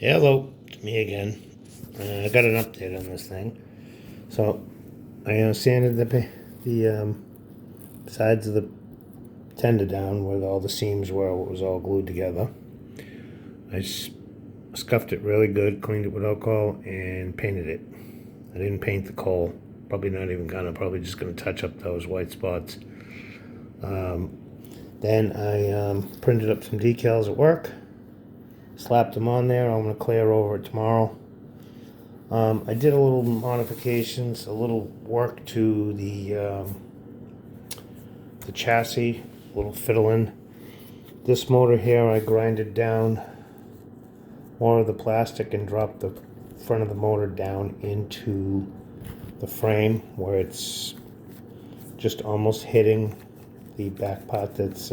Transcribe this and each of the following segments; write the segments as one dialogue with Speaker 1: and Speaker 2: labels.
Speaker 1: Hello, it's me again. I got an update on this thing. So I sanded the sides of the tender down where all the seams were. It was all glued together. I scuffed it really good, cleaned it with alcohol, and painted it. I didn't paint the coal. Probably not even gonna. Probably just gonna touch up those white spots. Then I printed up some decals at work. Slapped them on there. I'm going to clear over it tomorrow. I did a little modifications, a little work to the chassis, a little fiddling. This motor here, I grinded down more of the plastic and dropped the front of the motor down into the frame where it's just almost hitting the back part that's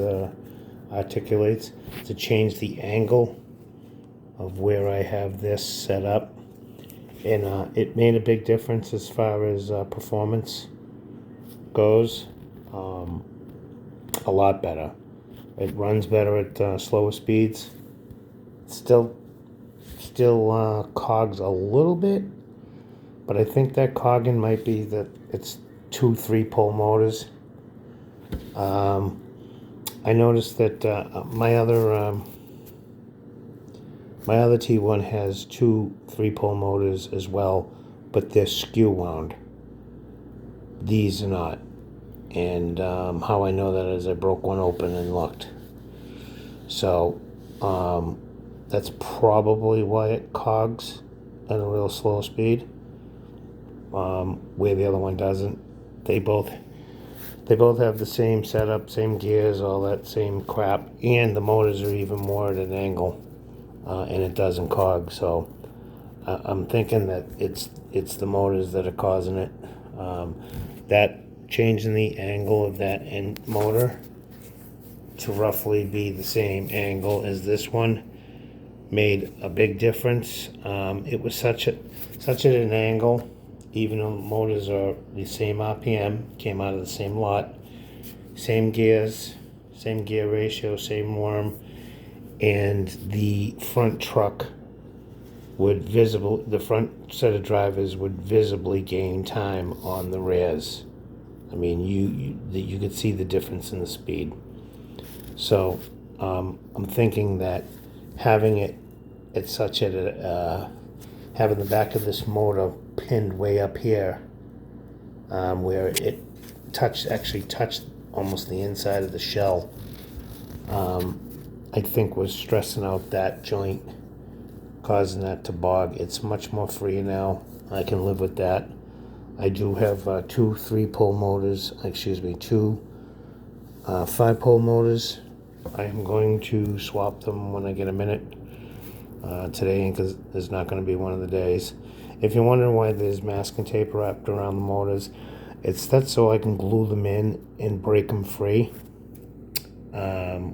Speaker 1: articulates to change the angle of where I have this set up, and it made a big difference as far as performance goes. A lot better. It runs better at slower speeds. Still cogs a little bit, but I think that cogging might be that it's 2 3-pole motors. I noticed that my other T1 has 2 3-pole motors as well, but they're skew wound. These are not. And how I know that is I broke one open and looked. So that's probably why it cogs at a real slow speed, where the other one doesn't. They both have the same setup, same gears, all that same crap, and the motors are even more at an angle. And it doesn't cog, so I'm thinking that it's the motors that are causing it. That changing the angle of that end motor to roughly be the same angle as this one made a big difference. It was such at an angle, even though motors are the same RPM, came out of the same lot, same gears, same gear ratio, same worm. And the front truck the front set of drivers would visibly gain time on the rears. I mean, you could see the difference in the speed. So I'm thinking that having it at such a having the back of this motor pinned way up here, where it actually touched almost the inside of the shell. I think was stressing out that joint, causing that to bog. It's much more free now. I can live with that. I do have 2 3-pole motors, two 5-pole motors. I am going to swap them when I get a minute today, because there's not going to be one of the days. If you're wondering why there's masking tape wrapped around the motors, it's that so I can glue them in and break them free.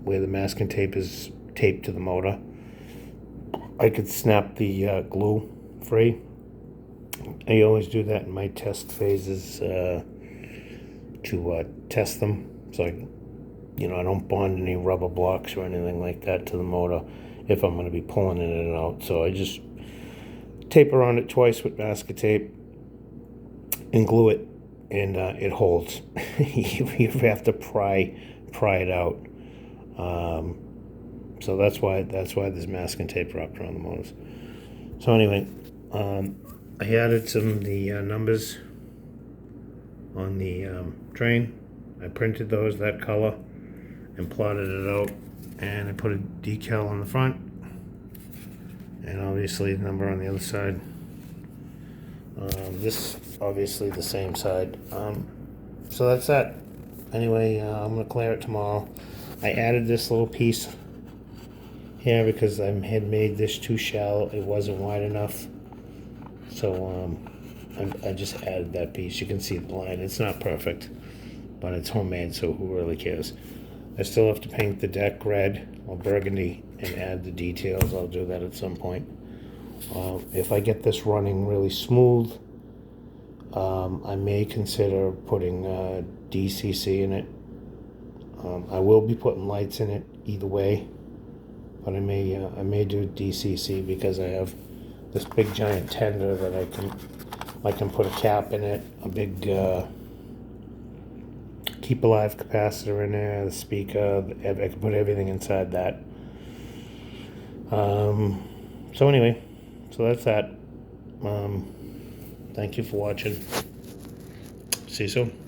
Speaker 1: Where the masking tape is taped to the motor, I could snap the glue free. I always do that in my test phases to test them, so I don't bond any rubber blocks or anything like that to the motor if I'm going to be pulling it in and out. So I just tape around it twice with masking tape and glue it, and it holds. You have to pry it out. So that's why there's masking tape wrapped around the motors. So anyway, I added the numbers on the train. I printed those that color and plotted it out, and I put a decal on the front, and obviously the number on the other side. This obviously the same side. So that's that. Anyway, I'm gonna clear it tomorrow. I added this little piece here because I had made this too shallow. It wasn't wide enough. So I just added that piece. You can see the line. It's not perfect, but it's homemade, so who really cares? I still have to paint the deck red or burgundy and add the details. I'll do that at some point. If I get this running really smooth, I may consider putting DCC in it. I will be putting lights in it either way. but I may do DCC because I have this big giant tender that I can put a cap in it, a big keep alive capacitor in there, the speaker. I can put everything inside that. So anyway, so that's that. Thank you for watching. See you soon.